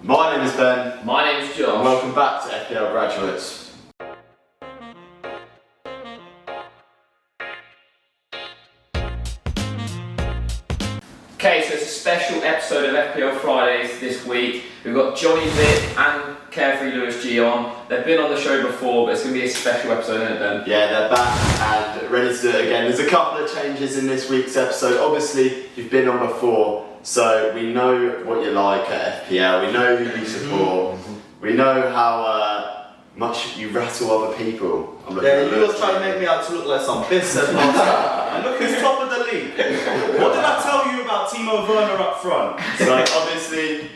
My name is Ben. My name is Josh. And welcome back to FPL Graduates. Okay, so it's a special episode of FPL Fridays this week. We've got Johnnie and CarefreeLewisG on. They've been on the show before, but it's going to be a special episode, isn't it, Ben? Yeah, they're back and ready to do it again. There's a couple of changes in this week's episode. Obviously, you've been on before, so we know what you like at FPL. We know who you support. We know how much you rattle other people. Yeah, you was trying to make me out to look like some piss at last time. And look, he's top of the league. What did I tell you about Timo Werner up front? So obviously,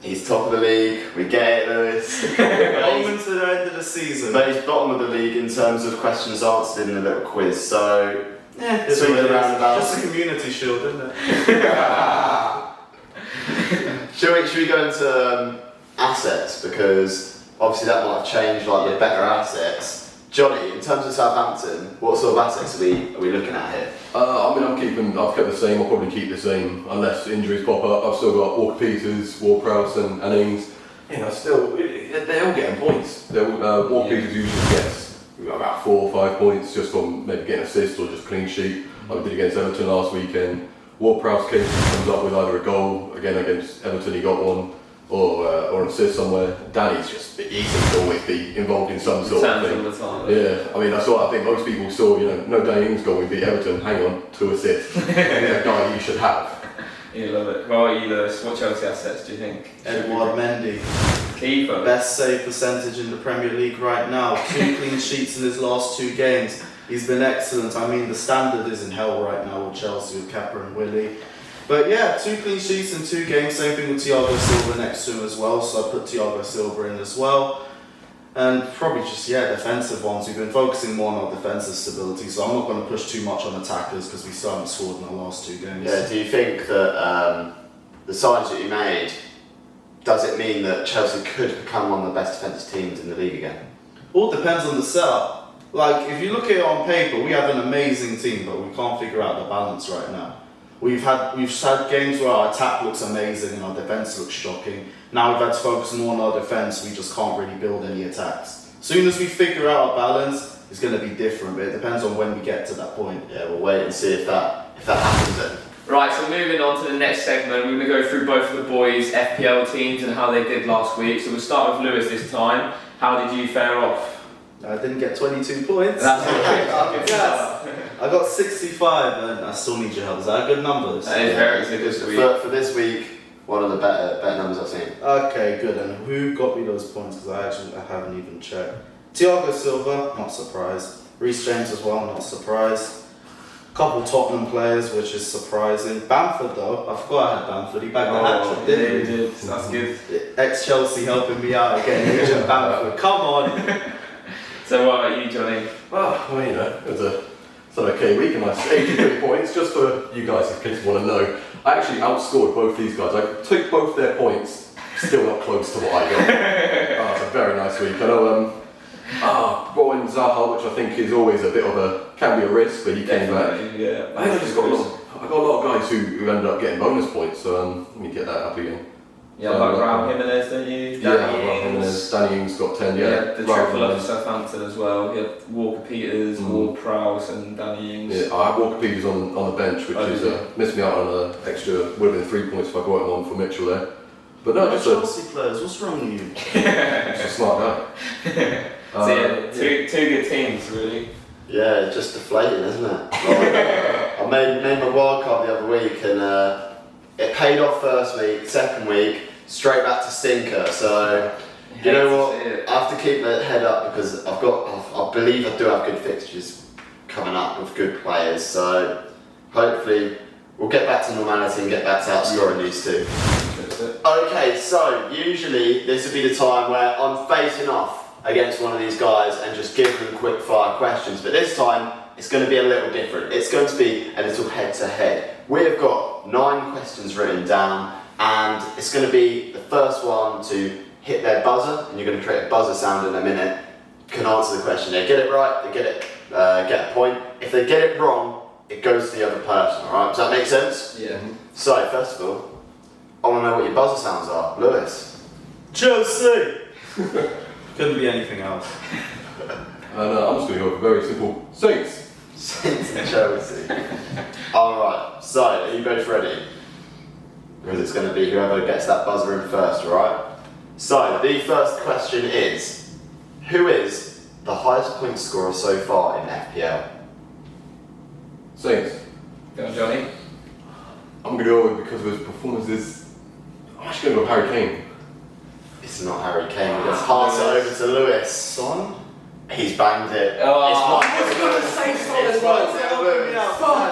he's top of the league. We get it, Lewis. Going to the end of the season. But he's bottom of the league in terms of questions answered in the little quiz. So yeah, swing it around about. Just a community shield, isn't it? Should we go into assets, because obviously that might have changed, like the better assets. Johnny, in terms of Southampton, what sort of assets are we looking at here? I've kept the same. I'll probably keep the same unless injuries pop up. I've still got Walker Peters, Ward-Prowse and Ings. You know, they're all getting points. Walker Peters usually gets about 4 or 5 points just from maybe getting assists or just clean sheet, like we did against Everton last weekend. Ward-Prowse comes up with either a goal, again against Everton he got one, or an assist somewhere. Danny's he seems to always be involved in some sort of thing. All the time. Yeah, I mean that's what I think most people saw. You know, no Danny Ings goal, we beat Everton. Hang on, 2 assists. He's a guy you should have. You love it. What about you, Lewis? What Chelsea assets do you think? Edouard Mendy. Keeper. Best save percentage in the Premier League right now. 2 clean sheets in his last 2 games. He's been excellent. I mean, the standard is in hell right now with Chelsea, with Kepa and Willie. But yeah, 2 clean sheets in 2 games. Same thing with Thiago Silva next to him as well. So I put Thiago Silva in as well. And probably just, defensive ones. We've been focusing more on our defensive stability. So I'm not going to push too much on attackers because we still haven't scored in our last 2 games. Yeah, do you think that the signings that you made, does it mean that Chelsea could become one of the best defensive teams in the league again? All depends on the setup. Like, if you look at it on paper, we have an amazing team, but we can't figure out the balance right now. We've had games where our attack looks amazing and our defence looks shocking. Now we've had to focus more on our defence, we just can't really build any attacks. As soon as we figure out our balance, it's going to be different, but it depends on when we get to that point. Yeah, we'll wait and see if that happens then. Right, so moving on to the next segment, we're going to go through both of the boys' FPL teams and how they did last week. So we'll start with Lewis this time. How did you fare off? I didn't get 22 points. That's okay. Yes. I got 65 and I still need your help. Is that a good number? That is very good this week. For this week, one of the better numbers I've seen. Okay, good. And who got me those points? Because I haven't even checked. Thiago Silva, not surprised. Reece James as well, not surprised. Couple Tottenham players, which is surprising. Bamford though, I forgot I had Bamford. He bagged the hat trick, didn't he? Did. That's good. Ex-Chelsea helping me out again. Agent Bamford, come on. So what about you, Johnny? Well, you know, it's an okay week, and that's 83 points. Just for you guys, in case you want to know, I actually outscored both these guys. I took both their points, still not close to what I got. It's a very nice week. I know, Rowan Zaha, which I think is always a bit of can be a risk, but he came back. Yeah. I think I got a lot of guys who ended up getting bonus points, so let me get that up again. Yeah, like Raul Jimenez, don't you? Danny Ings got 10, the triple of Southampton as well. You had Walker Peters, Ward-Prowse and Danny Ings. Yeah, I had Walker Peters on the bench, which missed me out on an extra, would have been 3 points if I got him on for Mitchell there. But no, just Chelsea players, what's wrong with you? just a smart guy. So two good teams really. Yeah, it's just deflating, isn't it? I made my wild card the other week and it paid off first week, second week, straight back to stinker. So you know what? I have to keep my head up because I believe I do have good fixtures coming up with good players. So hopefully we'll get back to normality and get back to outscoring these two. Okay, so usually this would be the time where I'm facing off against one of these guys and just give them quick fire questions. But this time it's going to be a little different. It's going to be a little head to head. We've got 9 questions written down and it's going to be the first one to hit their buzzer, and you're going to create a buzzer sound in a minute, can answer the question. They get it right, they get a point. If they get it wrong, it goes to the other person, alright? Does that make sense? Yeah. So, first of all, I want to know what your buzzer sounds are. Lewis. Chelsea! Couldn't be anything else. And I'm just going to go with a very simple Saints. Saints and Chelsea. Alright, so are you both ready? Because it's going to be whoever gets that buzzer in first, alright? So, the first question is, who is the highest point scorer so far in FPL? Saints. Go on, Johnny. I'm going to go with, because of his performances, I'm actually going to go with Harry Kane. It's not Harry Kane, we're going to pass it over to Lewis. Son? He's banged it. Oh, It's 1-0 Lewis. It's 1-0 Lewis. I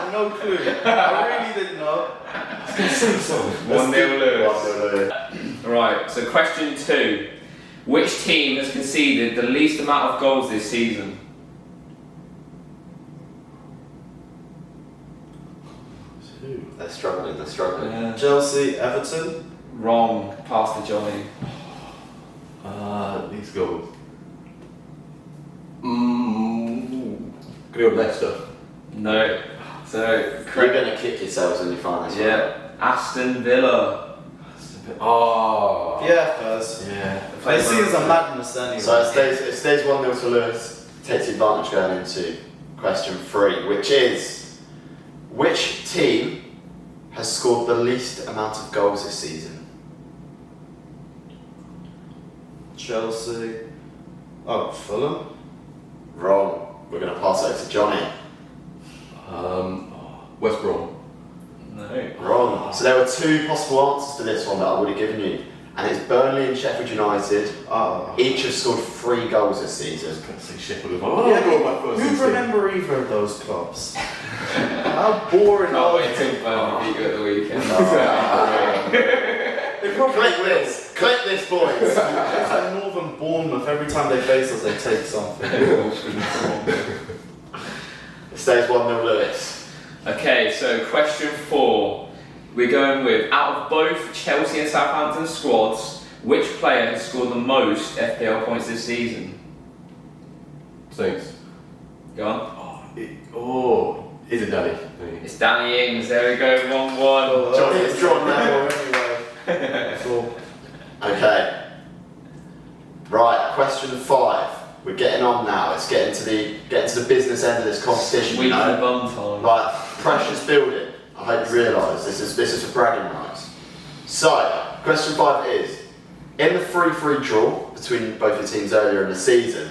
had no clue. I really didn't know. 1-0 Lewis. 1-0 Lewis. Right, so question 2. Which team has conceded the least amount of goals this season? They're struggling, they're struggling. Chelsea, Everton. Wrong. Pass to Johnny. These goals. Gonna go with Leicester. No. So, You're correct. going to kick yourselves when you find this one. Yeah. Aston Villa. Oh. Yeah, Furs. Yeah. This season's a madness anyway. So it stays 1-0 to Lewis. Takes the advantage going into question 3, which is, which team has scored the least amount of goals this season? Chelsea. Oh, Fulham. Wrong. We're going to pass it over to Johnny. West Brom. No. Wrong. So there were 2 possible answers to this one that I would have given you. And it's Burnley and Sheffield United. Each have scored 3 goals this season. I was going to say Sheffield as well. I'll go with my first Who'd instinct. remember either of those clubs? How boring Can't are wait till Burnley beat you at the weekend. they? Probably Click this. Click this, boys. It's like Northern Bournemouth. Every time they face us, they take something. It stays 1-0 Lewis. Okay, so question 4. We're going with, out of both Chelsea and Southampton squads, which player has scored the most FPL points this season? Saints. Go on. Is it Danny? It's Danny Ings. There we go. 1-1. Johnny, it's drawn now. Anyway. So, Okay. Right, question 5. We're getting on now. It's getting to the business end of this competition. Sweet You know? and bum time. Right, pressure's building. I hope you realise this is for bragging rights. So, question 5 is: in the 3-3 draw between both your teams earlier in the season,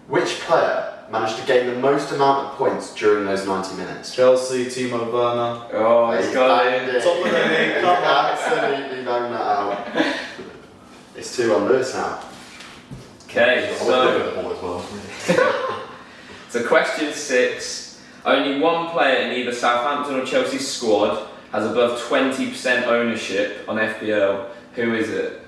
which player managed to gain the most amount of points during those 90 minutes? Chelsea, Timo Werner. Oh, he's got banged it. Top of the league, He's come on. absolutely banged that out. It's 2-1 Lewis now. Okay, I so, went with the ball as well. so question 6. Only one player in either Southampton or Chelsea squad has above 20% ownership on FPL. Who is it?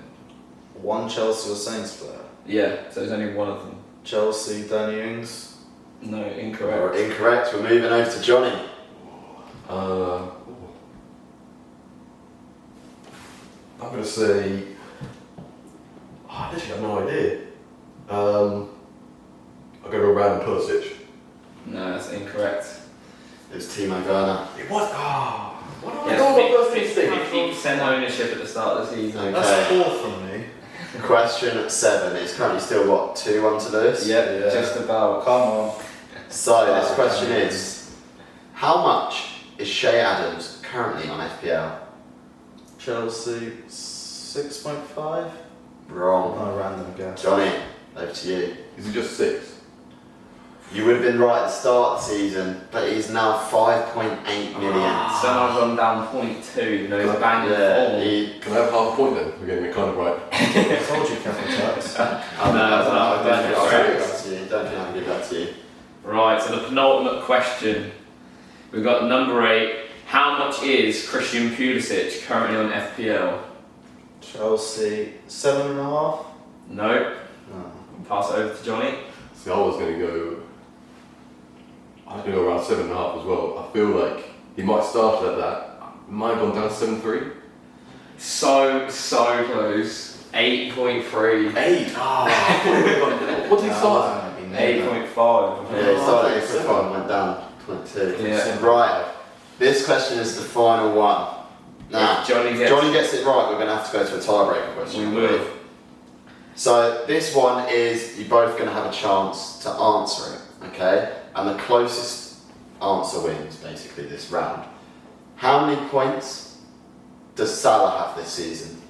One Chelsea or Saints player. Yeah, so there's only one of them. Chelsea, Danny Ings. No, incorrect. Incorrect. We're moving over to Johnny. I'm going to say. I literally have no idea. I'm going to go Random Pulisic. No, that's incorrect. It was Timo Werner. It was. What do I Yeah, know my first instinct? 50% ownership at the start of the season. Okay. That's 4 from me. Question 7. It's currently still what, 2-1 to Lewis? Yeah, Yeah. just about. Come on. So this question is: how much is Shea Adams currently on FPL? Chelsea, 6.5. Wrong. No, random guess. Johnny, over to you. Is it just 6? You would have been right at the start of the season, but he's now 5.8 million. So I've gone down 0.2, you know, he's banging Yeah, form. he. Can I have half a point then? We're getting it kind of right. I told you, Captain Tax. I don't think I'll give that to you. Don't think I can give that to you. Right, so the penultimate question. We've got number 8. How much is Christian Pulisic currently on FPL? Chelsea, 7.5. No. No. Pass it over to Johnny. See, I was going to go around 7.5 as well. I feel like he might start at that. Might have gone down to 7.3. So close. 8.3. 8. What did he start? 8.5. Yeah, he started at 8.5 and went down 0.2. Yeah. Right. This question is the final one. Now, If Johnny if gets- Johnny gets it right, we're going to have to go to a tiebreaker question. We will. So this one is you're both going to have a chance to answer it, okay? And the closest answer wins, basically, this round. How many points does Salah have this season?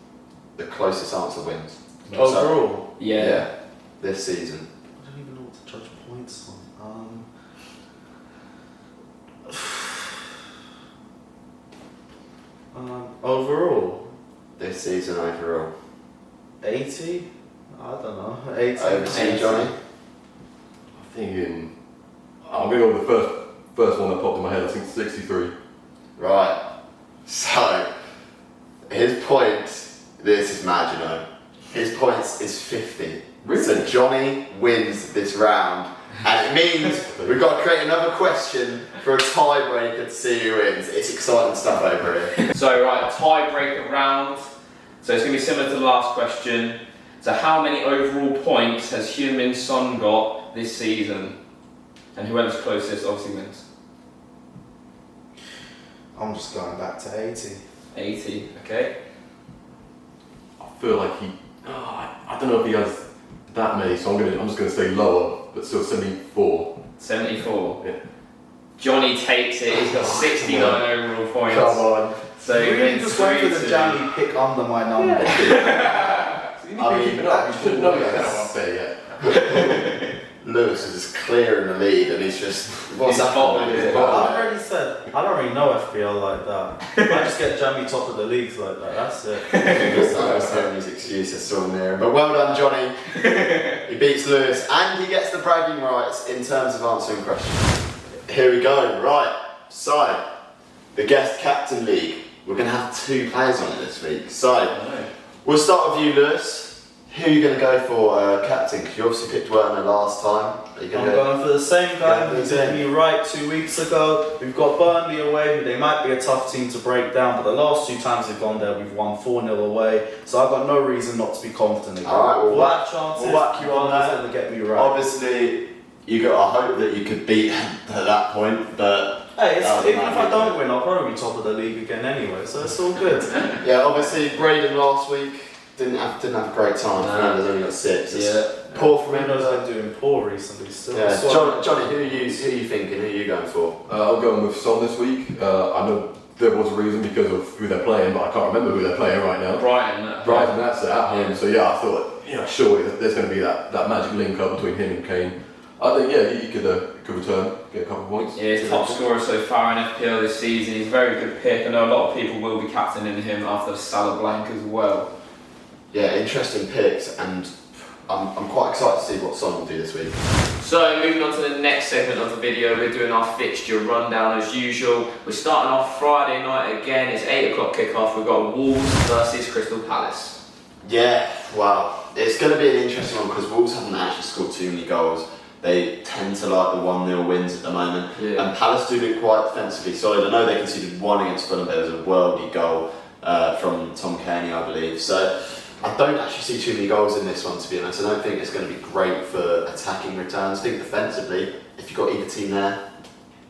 The closest answer wins. Overall? Yeah. This season. I don't even know what to judge points on. Overall? This season overall. 80? I don't know. 80. Over to you, Johnny. I'm thinking. I'm going to go with the first one that popped in my head. I think 63. Right. So, his points, this is mad, you know. His points is 50. Really? So Johnny wins this round. And it means we've got to create another question for a tiebreaker to see who wins. It's exciting stuff over here. So right, tiebreaker round. So it's going to be similar to the last question. So how many overall points has Heung-min Son got this season? And whoever's closest obviously wins. I'm just going back to 80. 80, okay. I feel like I don't know if he has that many, so I'm just going to say lower, but still 74. 74. Yeah. Johnny takes it, he's got 69 overall points. Come on. So he You wins just went for the 3-2. jammy pick under my number. So you need to keep it up. You should know that. yes. That's not fair yet. Lewis is just clear in the lead and he's just, what's He's happening? bottom, He's yeah. bottom. I've already said, I don't really know FPL like that. I just get jammy top of the leagues like that, that's it. I was hearing his excuses still there. But well done, Johnny. He beats Lewis and he gets the bragging rights in terms of answering questions. Here we go. Right. So, the guest captain league. We're going to have 2 players on it this week. So, we'll start with you, Lewis. Who are you going to go for captain? Because you obviously picked Werner last time. Are you I'm going to going for the same guy Yeah, who the did same. me right 2 weeks ago. We've got Burnley away, who they might be a tough team to break down, but the last 2 times they've gone there, we've won 4-0 away. So I've got no reason not to be confident again. Alright, we'll What chances? we'll whack you on that. Going to get me right. Obviously, you got to hope that you could beat him at that point, but Hey, that was even if I magic. don't win, I'll probably be top of the league again anyway, so it's all good. yeah, obviously Braden last week didn't have a great time. No. Fernandes only got 6. It's Yeah. poor from him. Bruno's been doing poor recently still. Yeah, So- Johnny, who are you thinking? Who are you going for? I'm going with Son this week. I know there was a reason because of who they're playing, but I can't remember who they're playing right now. Brighton. Brighton, that's it, at home. So yeah, I thought, surely there's going to be that magic link up between him and Kane. I think, he could return, get a couple of points. Yeah, he's top scorer so far in FPL this season. He's a very good pick. I know a lot of people will be captaining him after the Salah blank as well. Yeah, interesting picks, and I'm quite excited to see what Son will do this week. So moving on to the next segment of the video, we're doing our fixture rundown as usual. We're starting off Friday night again. It's 8 o'clock kickoff. We've got Wolves versus Crystal Palace. Yeah, wow. It's going to be an interesting one because Wolves haven't actually scored too many goals. They tend to like the 1-0 wins at the moment. Yeah. And Palace do look quite defensively solid. I know they conceded 1 against Fulham, but there was a worldy goal from Tom Kearney, I believe. So I don't actually see too many goals in this one, to be honest. I don't think it's going to be great for attacking returns. I think defensively, if you've got either team there,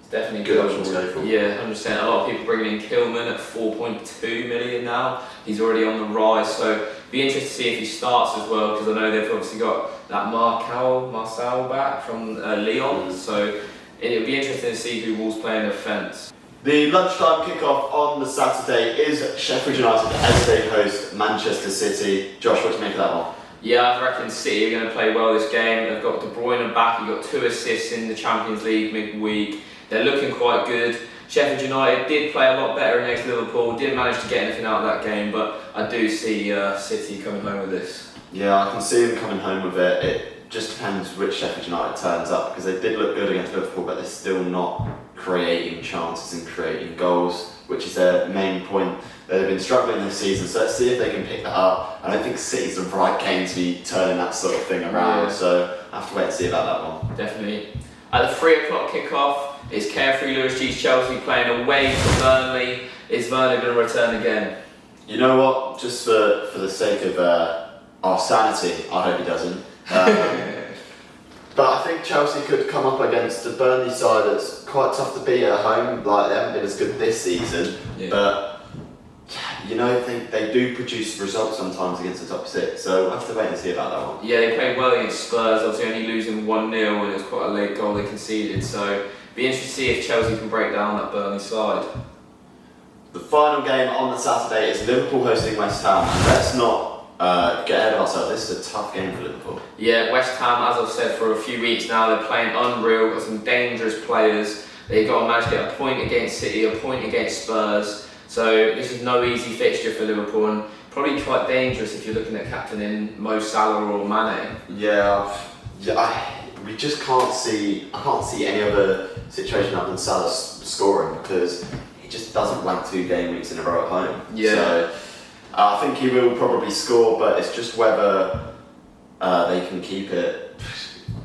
It's definitely good good. option to go for. Yeah, 100%. A lot of people bringing in Kilman at 4.2 million now. He's already on the rise, so be interested to see if he starts as well, because I know they've obviously got that Marcel back from Lyon, so it'll be interesting to see who Wolves play in defence. The lunchtime kickoff on the Saturday is Sheffield United as they host Manchester City. Josh, what do you make of that one? Yeah, I reckon City are going to play well this game. They've got De Bruyne back. He got 2 assists in the Champions League midweek. They're looking quite good. Sheffield United did play a lot better against Liverpool. Didn't manage to get anything out of that game, but I do see City coming home with this. Yeah, I can see them coming home with it. It just depends which Sheffield United turns up, because they did look good against Liverpool, but they're still not creating chances and creating goals, which is their main point. They've been struggling this season, so let's see if they can pick that up. I don't think City's the right game to be turning that sort of thing around, Yeah. so I have to wait and see about that one. Definitely. At the 3 o'clock kickoff, it's CarefreeLewisG Chelsea playing away to Burnley. Is Werner going to return again? You know what? Just for the sake of our sanity, I hope he doesn't. But I think Chelsea could come up against a Burnley side that's quite tough to beat at home. Like, they haven't been as good this season, Yeah. but they do produce results sometimes against the top 6, so we'll have to wait and see about that one. Yeah, they played well against Spurs, obviously only losing 1-0 and it was quite a late goal they conceded, so be interested to see if Chelsea can break down that Burnley side. The final game on the Saturday is Liverpool hosting West Ham, and let's not get ahead of ourselves. This is a tough game for Liverpool. Yeah, West Ham, as I've said for a few weeks now, they're playing unreal, got some dangerous players. They've got to manage to get a point against City, a point against Spurs. So this is no easy fixture for Liverpool, and probably quite dangerous if you're looking at captaining Mo Salah or Mane. We just can't see. I can't see any other situation other than Salah scoring, because he just doesn't rank 2 game weeks in a row at home. Yeah. So I think he will probably score, but it's just whether they can keep it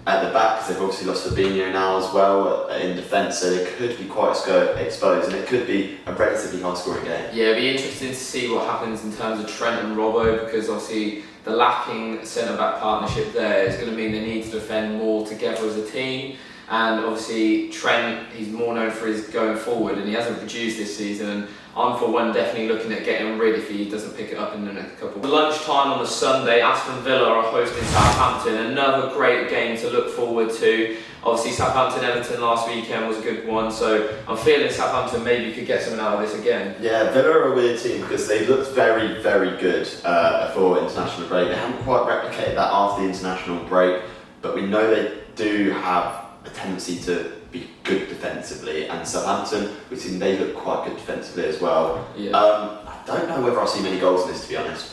at the back, because they've obviously lost Fabinho now as well in defence, so they could be quite exposed, and it could be a relatively high-scoring game. Yeah, it'll be interesting to see what happens in terms of Trent and Robbo, because obviously the lacking centre-back partnership there is going to mean they need to defend more together as a team. And obviously Trent, he's more known for his going forward, and he hasn't produced this season. And I'm for one definitely looking at getting rid if he doesn't pick it up in the next couple. Lunchtime on the Sunday, Aston Villa are hosting Southampton. Another great game to look forward to. Obviously Southampton-Everton last weekend was a good one, so I'm feeling Southampton maybe could get something out of this again. Yeah, Villa are a weird team because they looked very, very good before international break. They haven't quite replicated that after the international break, but we know they do have a tendency to be good defensively, and Southampton, we've seen they look quite good defensively as well. Yeah. I don't know whether I'll see many goals in this, to be honest.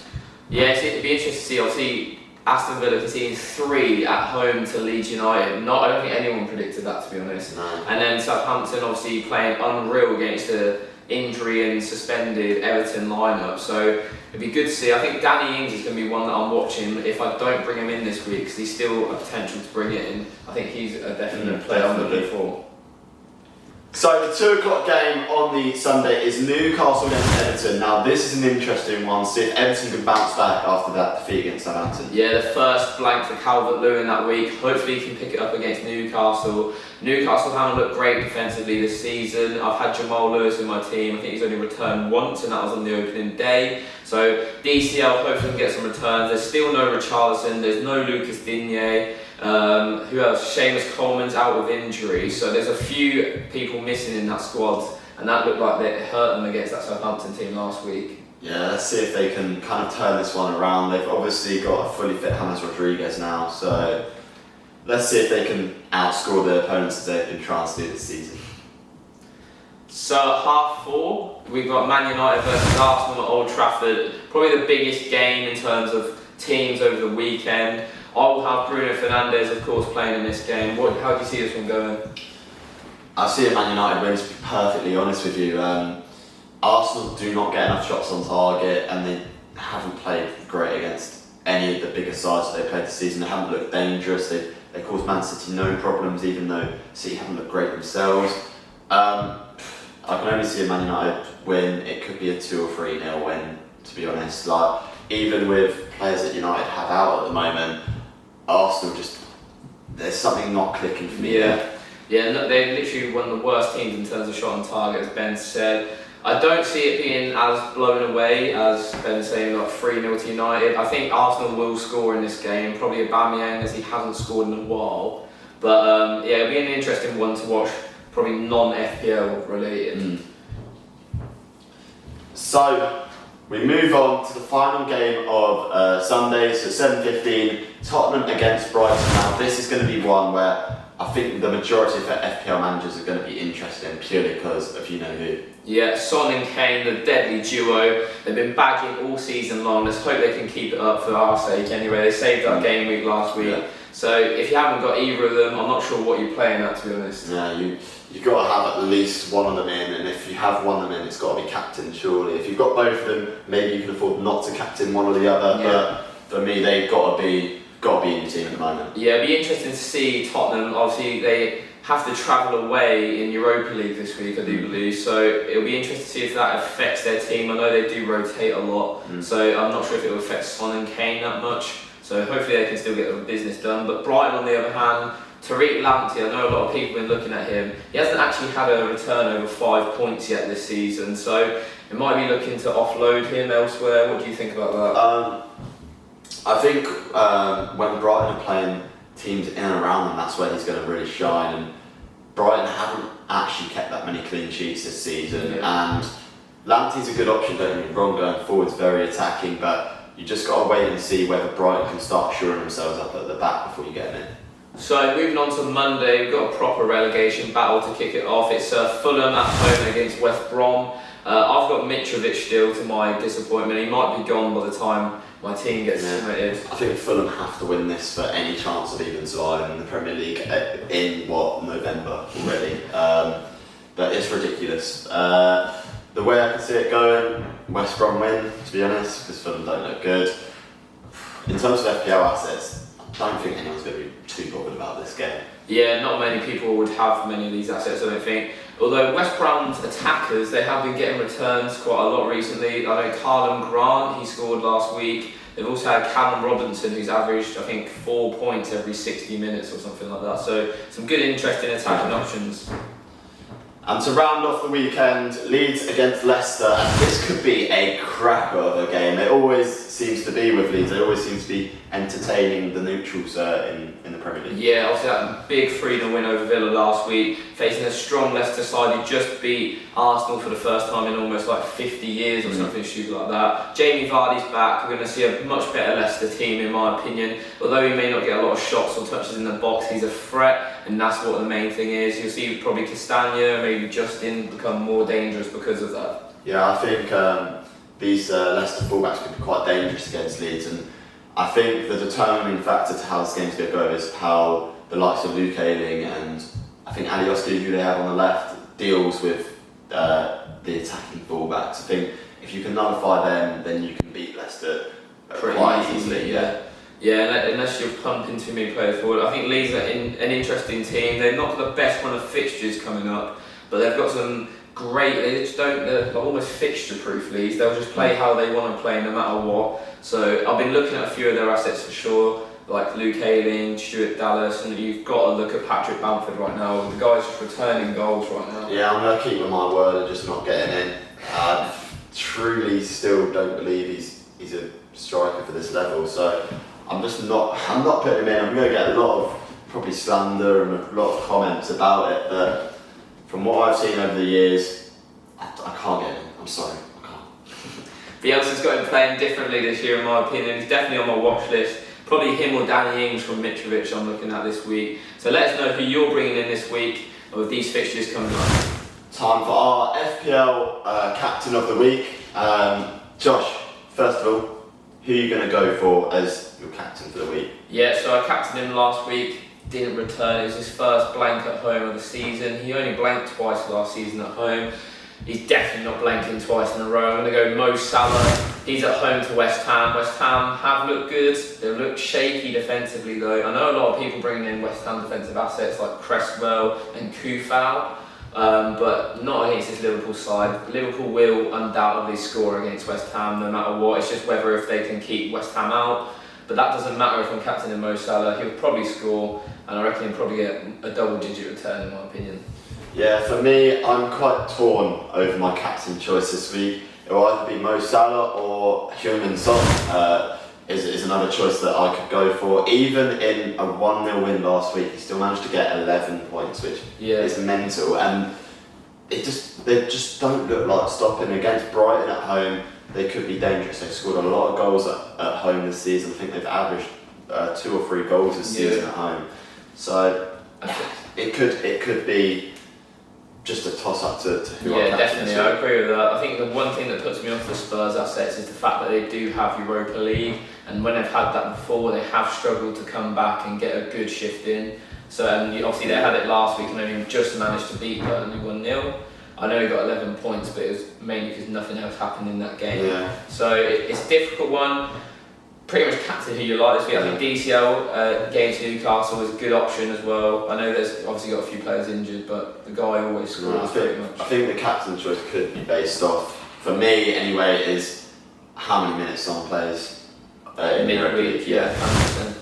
Yeah, it'd be interesting to see. Obviously, Aston Villa conceding 3 at home to Leeds United. I don't think anyone predicted that, to be honest. No. And then Southampton obviously playing unreal against the injury and suspended Everton lineup. So it'd be good to see. I think Danny Ings is going to be one that I'm watching if I don't bring him in this week, because he's still a potential to bring it in. I think he's a definite player I'm looking for. So the 2 o'clock game on the Sunday is Newcastle against Everton. Now this is an interesting one, see if Everton can bounce back after that defeat against Southampton. Yeah, the first blank for Calvert-Lewin that week. Hopefully he can pick it up against Newcastle. Newcastle haven't looked great defensively this season. I've had Jamal Lewis in my team. I think he's only returned once, and that was on the opening day. So DCL hopefully can get some returns. There's still no Richarlison, there's no Lucas Digne. Who else? Seamus Coleman's out with injury, so there's a few people missing in that squad, and that looked like it hurt them against that Southampton team last week. Yeah, let's see if they can kind of turn this one around. They've obviously got a fully fit James Rodriguez now, so let's see if they can outscore their opponents as they've been trying to do this season. So at 4:30, we've got Man United versus Arsenal at Old Trafford. Probably the biggest game in terms of teams over the weekend. I will have Bruno Fernandes, of course, playing in this game. How do you see this one going? I see a Man United win, to be perfectly honest with you. Arsenal do not get enough shots on target, and they haven't played great against any of the bigger sides that they played this season. They haven't looked dangerous. They caused Man City no problems, even though City haven't looked great themselves. I can only see a Man United win. It could be a 2 or 3-0 win, to be honest. Like, even with players that United have out at the moment, Arsenal there's something not clicking for me. Yeah, they're literally one of the worst teams in terms of shot on target, as Ben said. I don't see it being as blown away as Ben saying, like 3-0 to United. I think Arsenal will score in this game, probably Aubameyang, as he hasn't scored in a while. But it'll be an interesting one to watch, probably non-FPL related. So we move on to the final game of Sunday, so 7:15, Tottenham against Brighton. Now this is going to be one where I think the majority of FPL managers are going to be interested in, purely because of you know who. Yeah, Son and Kane, the deadly duo. They've been bagging all season long. Let's hope they can keep it up for our sake anyway. They saved our game week last week. Yeah. So if you haven't got either of them, I'm not sure what you're playing at, to be honest. Yeah, you've got to have at least one of them in, and if you have one of them in, it's got to be captain, surely. If you've got both of them, maybe you can afford not to captain one or the other, but for me, they've got to be in your team at the moment. Yeah, it'll be interesting to see Tottenham. Obviously, they have to travel away in Europa League this week, I do believe, so it'll be interesting to see if that affects their team. I know they do rotate a lot, so I'm not sure if it will affect Son and Kane that much. So hopefully they can still get the business done. But Brighton, on the other hand, Tariq Lamptey, I know a lot of people have been looking at him. He hasn't actually had a return over 5 points yet this season. So They might be looking to offload him elsewhere. What do you think about that? I think when Brighton are playing teams in and around them, that's where he's going to really shine. And Brighton haven't actually kept that many clean sheets this season. And Lamptey's a good option, don't get me wrong, going forwards, very attacking, but you just got to wait and see whether Brighton can start shoring themselves up at the back before you get them in. So moving on to Monday, we've got a proper relegation battle to kick it off. It's Fulham at home against West Brom. I've got Mitrovic still, to my disappointment. He might be gone by the time my team gets submitted. I think Fulham have to win this for any chance of even surviving in the Premier League in November already. But it's ridiculous. The way I can see it going, West Brom win, to be honest, because Fulham don't look good. In terms of FPL assets, I don't think anyone's going to be too bothered about this game. Yeah, not many people would have many of these assets, I don't think. Although West Brom's attackers, they have been getting returns quite a lot recently. I know Carlin Grant, he scored last week. They've also had Callum Robinson, who's averaged, I think, 4 points every 60 minutes or something like that. So some good, interesting attacking options. And to round off the weekend, Leeds against Leicester, and this could be a cracker of a game. It always seems to be with Leeds, they always seem to be entertaining the neutrals in the Premier League. Yeah, obviously that big 3-0 win over Villa last week, facing a strong Leicester side who just beat Arsenal for the first time in almost like 50 years or something stupid like that. Jamie Vardy's back, we're going to see a much better Leicester team in my opinion. Although he may not get a lot of shots or touches in the box, he's a threat, and that's what the main thing is. You'll see probably Castagna, maybe Justin become more dangerous because of that. Yeah, I think these Leicester fullbacks could be quite dangerous against Leeds, and I think the determining factor to how this game's going to go is how the likes of Luke Ayling and I think Alioski, who they have on the left, deals with the attacking fullbacks. I think if you can nullify them, then you can beat Leicester quite easily. Yeah, unless you're pumping too many players forward. I think Leeds are an interesting team. They've not got the best run of fixtures coming up, but they've got some great, they're almost fixture-proof Leeds. They'll just play how they want to play no matter what. So I've been looking at a few of their assets for sure, like Luke Ayling, Stuart Dallas, and you've got to look at Patrick Bamford right now. The guy's just returning goals right now. Yeah, I'm going to keep with my word and just not getting in. I truly still don't believe he's a striker for this level, so I'm not putting him in. I'm going to get a lot of probably slander and a lot of comments about it, but from what I've seen over the years, I can't get him. I'm sorry, I can't. Bielsa's got him playing differently this year in my opinion. He's definitely on my watch list. Probably him or Danny Ings from Mitrovic I'm looking at this week. So let us know who you're bringing in this week with these fixtures coming up. Time for our FPL Captain of the Week. Josh, first of all, who are you going to go for as your captain for the week? Yeah, so I captained him last week, didn't return. It was his first blank at home of the season. He only blanked twice last season at home. He's definitely not blanking twice in a row. I'm going to go Mo Salah. He's at home to West Ham. West Ham have looked good. They've looked shaky defensively though. I know a lot of people bringing in West Ham defensive assets like Cresswell and Kufau, but not against this Liverpool side. Liverpool will undoubtedly score against West Ham no matter what. It's just whether if they can keep West Ham out. But that doesn't matter if I'm captaining Mo Salah. He'll probably score, and I reckon he'll probably get a double-digit return in my opinion. Yeah, for me, I'm quite torn over my captain choice this week. It will either be Mo Salah or Heung-min Son is another choice that I could go for. Even in a 1-0 win last week, he still managed to get 11 points, which is mental. And they just don't look like stopping. Against Brighton at home, they could be dangerous. They've scored a lot of goals at home this season. I think they've averaged 2 or 3 goals this season at home. So it could be just a toss-up to who I captain. Yeah, definitely, I agree with that. I think the one thing that puts me off the Spurs assets is the fact that they do have Europa League, and when they've had that before, they have struggled to come back and get a good shift in. So obviously they had it last week and only just managed to beat Burnley 1-0. I know he got 11 points, but it was mainly because nothing else happened in that game. Yeah. So it's a difficult one. Pretty much captain who you like this week. I think DCL against Newcastle is a good option as well. I know there's obviously got a few players injured, but the guy always scores pretty much. I think the captain choice could be based off, for me anyway, is how many minutes someone plays in the Europa League. Yeah, 100%.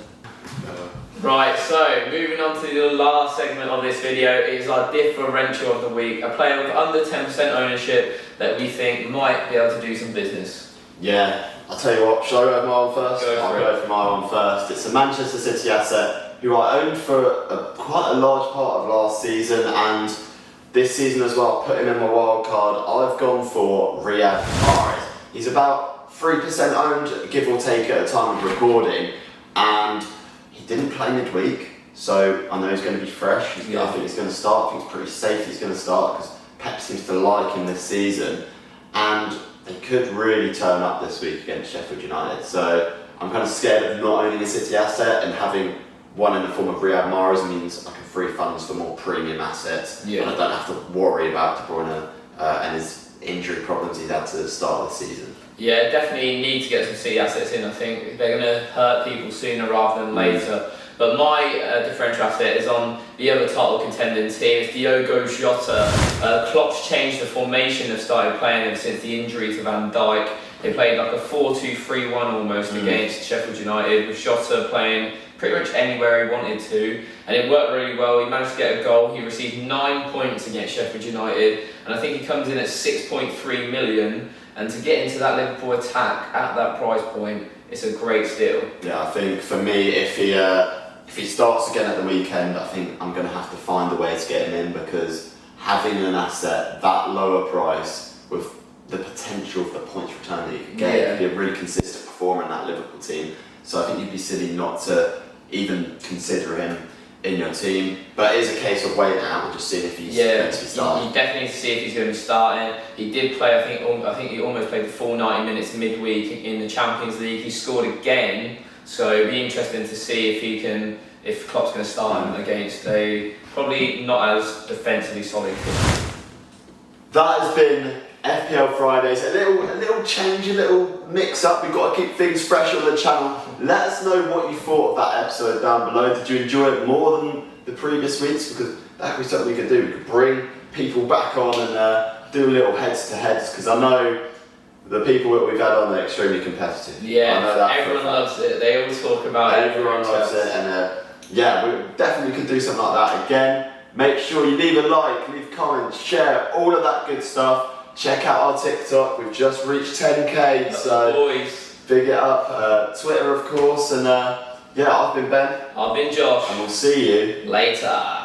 Right, so moving on to the last segment of this video is our differential of the week. A player with under 10% ownership that we think might be able to do some business. Yeah, I'll tell you what, shall I go with my one first? Go for it. I'll go for my one first. It's a Manchester City asset who I owned for quite a large part of last season, and this season as well, put him in my wild card. I've gone for Riyad Mahrez. He's about 3% owned, give or take at a time of recording, and he didn't play midweek, so I know he's going to be fresh. I think he's going to start. I think it's pretty safe he's going to start because Pep seems to like him this season, and they could really turn up this week against Sheffield United. So I'm kind of scared of not owning a City asset, and having one in the form of Riyad Mahrez means I can free funds for more premium assets, and I don't have to worry about De Bruyne and his injury problems he's had to the start of the season. Yeah, definitely need to get some City assets in. I think they're going to hurt people sooner rather than later. But my differential asset is on the other title contending team. It's Diogo Jota. Klopp's changed the formation they've started playing ever since the injury to Van Dijk. They played like a 4-2-3-1 almost against Sheffield United, with Jota playing pretty much anywhere he wanted to, and it worked really well. He managed to get a goal. He received 9 points against Sheffield United, and I think he comes in at 6.3 million. And to get into that Liverpool attack at that price point, it's a great steal. Yeah, I think for me, if he starts again at the weekend, I think I'm going to have to find a way to get him in, because having an asset that lower price with the potential for the points return that you could get, could be a really consistent performer in that Liverpool team. So I think you'd be silly not to even consider him in your team. But it is a case of waiting out and just seeing if he's going to be starting. You definitely need to see if he's going to be starting. He did play, I think he almost played the full 90 minutes midweek in the Champions League. He scored again, so it'd be interesting to see if Klopp's going to start him against a probably not as defensively solid team. That has been FPL Fridays, a little change, a little mix up. We've got to keep things fresh on the channel. Let us know what you thought of that episode down below. Did you enjoy it more than the previous weeks? Because that could be something we could do. We could bring people back on and do a little heads to heads, because I know the people that we've had on are extremely competitive. Yeah, I know that everyone loves it. They always talk about it. Everyone loves it, and we definitely could do something like that again. Make sure you leave a like, leave comments, share, all of that good stuff. Check out our TikTok, we've just reached 10k, so big it up. Twitter, of course, and I've been Ben. I've been Josh. And we'll see you later.